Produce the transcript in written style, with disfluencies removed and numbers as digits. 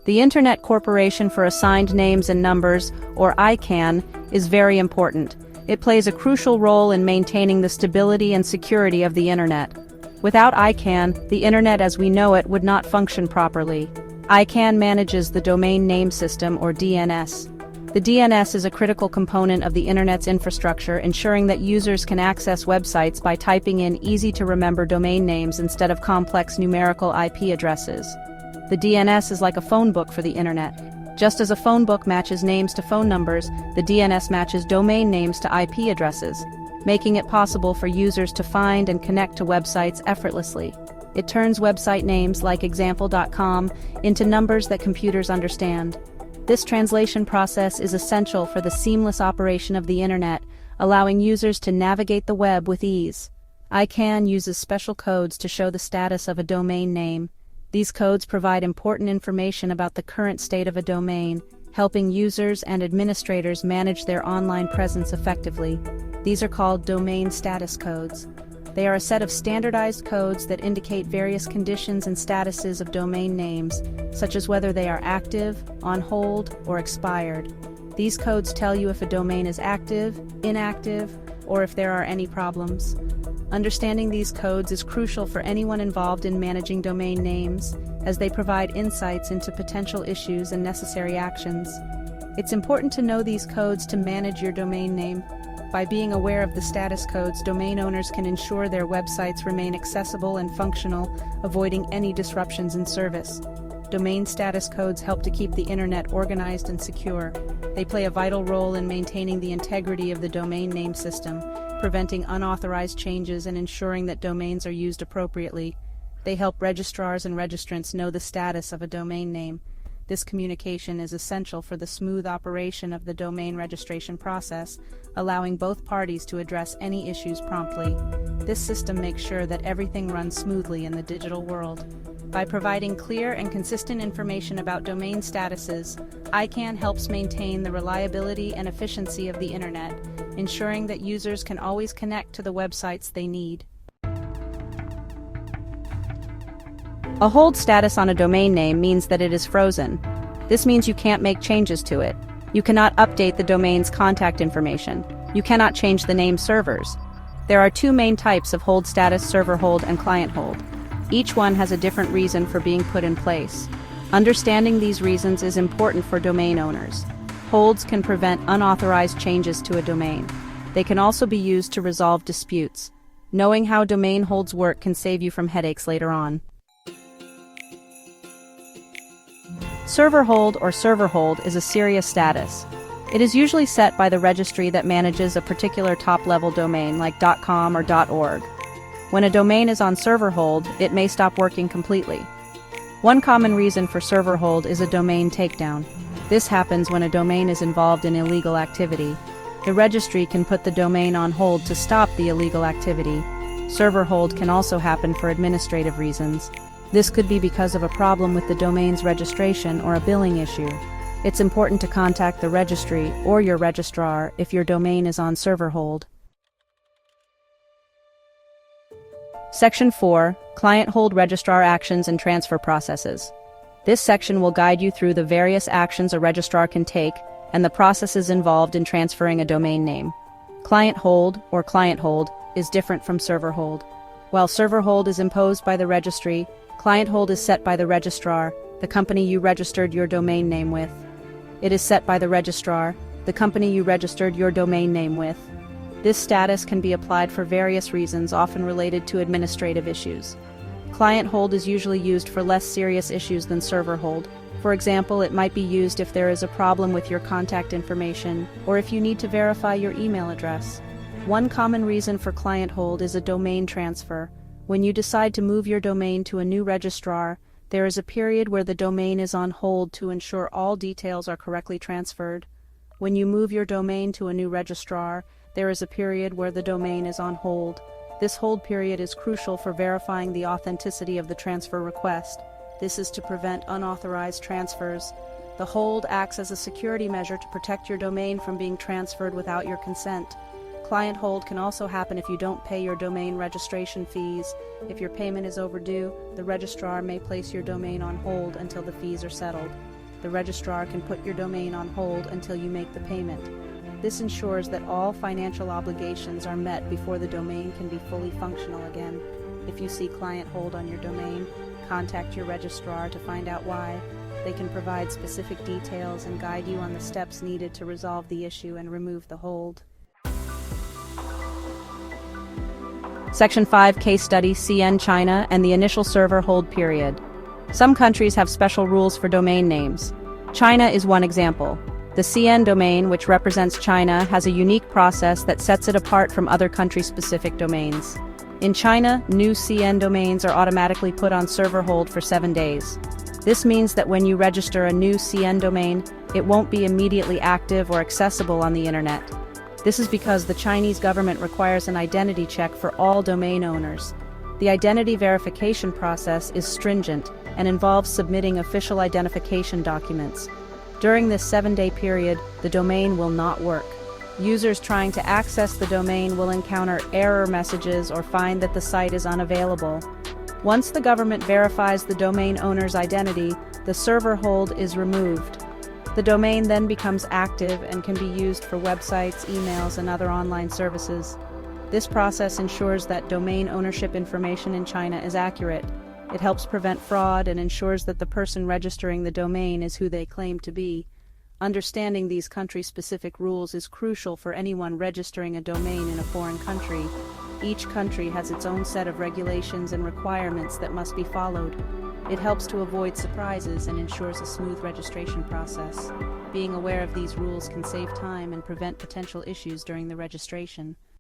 The Internet Corporation for Assigned Names and Numbers, or ICANN, is very important. It plays a crucial role in maintaining the stability and security of the Internet. Without ICANN, the Internet as we know it would not function properly. ICANN manages the Domain Name System, or DNS. The DNS is a critical component of the Internet's infrastructure, ensuring that users can access websites by typing in easy-to-remember domain names instead of complex numerical IP addresses. The DNS is like a phone book for the Internet. Just as a phone book matches names to phone numbers, the DNS matches domain names to IP addresses, making it possible for users to find and connect to websites effortlessly. It turns website names like example.com into numbers that computers understand. This translation process is essential for the seamless operation of the Internet, allowing users to navigate the web with ease. ICANN uses special codes to show the status of a domain name. These codes provide important information about the current state of a domain, helping users and administrators manage their online presence effectively. These are called domain status codes. They are a set of standardized codes that indicate various conditions and statuses of domain names, such as whether they are active, on hold, or expired. These codes tell you if a domain is active, inactive, or if there are any problems. Understanding these codes is crucial for anyone involved in managing domain names, as they provide insights into potential issues and necessary actions. It's important to know these codes to manage your domain name. By being aware of the status codes, domain owners can ensure their websites remain accessible and functional, avoiding any disruptions in service. Domain status codes help to keep the Internet organized and secure. They play a vital role in maintaining the integrity of the domain name system, preventing unauthorized changes and ensuring that domains are used appropriately. They help registrars and registrants know the status of a domain name. This communication is essential for the smooth operation of the domain registration process, allowing both parties to address any issues promptly. This system makes sure that everything runs smoothly in the digital world. By providing clear and consistent information about domain statuses, ICANN helps maintain the reliability and efficiency of the Internet, ensuring that users can always connect to the websites they need. A hold status on a domain name means that it is frozen. This means you can't make changes to it. You cannot update the domain's contact information. You cannot change the name servers. There are two main types of hold status: server hold and client hold. Each one has a different reason for being put in place. Understanding these reasons is important for domain owners. Holds can prevent unauthorized changes to a domain. They can also be used to resolve disputes. Knowing how domain holds work can save you from headaches later on. Server hold or server hold is a serious status. It is usually set by the registry that manages a particular top-level domain like .com or .org. When a domain is on server hold, it may stop working completely. One common reason for server hold is a domain takedown. This happens when a domain is involved in illegal activity. The registry can put the domain on hold to stop the illegal activity. Server hold can also happen for administrative reasons. This could be because of a problem with the domain's registration or a billing issue. It's important to contact the registry or your registrar if your domain is on server hold. Section 4. Client Hold Registrar Actions and Transfer Processes. This section will guide you through the various actions a registrar can take and the processes involved in transferring a domain name. Client hold, or client hold, is different from server hold. While server hold is imposed by the registry, client hold is set by the registrar, the company you registered your domain name with. It is set by the registrar, the company you registered your domain name with. This status can be applied for various reasons, often related to administrative issues. Client hold is usually used for less serious issues than server hold. For example, it might be used if there is a problem with your contact information, or if you need to verify your email address. One common reason for client hold is a domain transfer. When you decide to move your domain to a new registrar, there is a period where the domain is on hold to ensure all details are correctly transferred. When you move your domain to a new registrar, there is a period where the domain is on hold. This hold period is crucial for verifying the authenticity of the transfer request. This is to prevent unauthorized transfers. The hold acts as a security measure to protect your domain from being transferred without your consent. Client hold can also happen if you don't pay your domain registration fees. If your payment is overdue, the registrar may place your domain on hold until the fees are settled. the registrar can put your domain on hold until you make the payment. This ensures that all financial obligations are met before the domain can be fully functional again. If you see ClientHold on your domain, contact your registrar to find out why. They can provide specific details and guide you on the steps needed to resolve the issue and remove the hold. Section 5 Case Study CN China and the Initial Server Hold Period. Some countries have special rules for domain names. China is one example. The CN domain, which represents China, has a unique process that sets it apart from other country-specific domains. In China, new CN domains are automatically put on server hold for 7 days. This means that when you register a new CN domain, it won't be immediately active or accessible on the internet. This is because the Chinese government requires an identity check for all domain owners. The identity verification process is stringent and involves submitting official identification documents. During this 7-day period, the domain will not work. Users trying to access the domain will encounter error messages or find that the site is unavailable. Once the government verifies the domain owner's identity, the server hold is removed. The domain then becomes active and can be used for websites, emails, and other online services. This process ensures that domain ownership information in China is accurate. It helps prevent fraud and ensures that the person registering the domain is who they claim to be. Understanding these country-specific rules is crucial for anyone registering a domain in a foreign country. Each country has its own set of regulations and requirements that must be followed. It helps to avoid surprises and ensures a smooth registration process. Being aware of these rules can save time and prevent potential issues during the registration.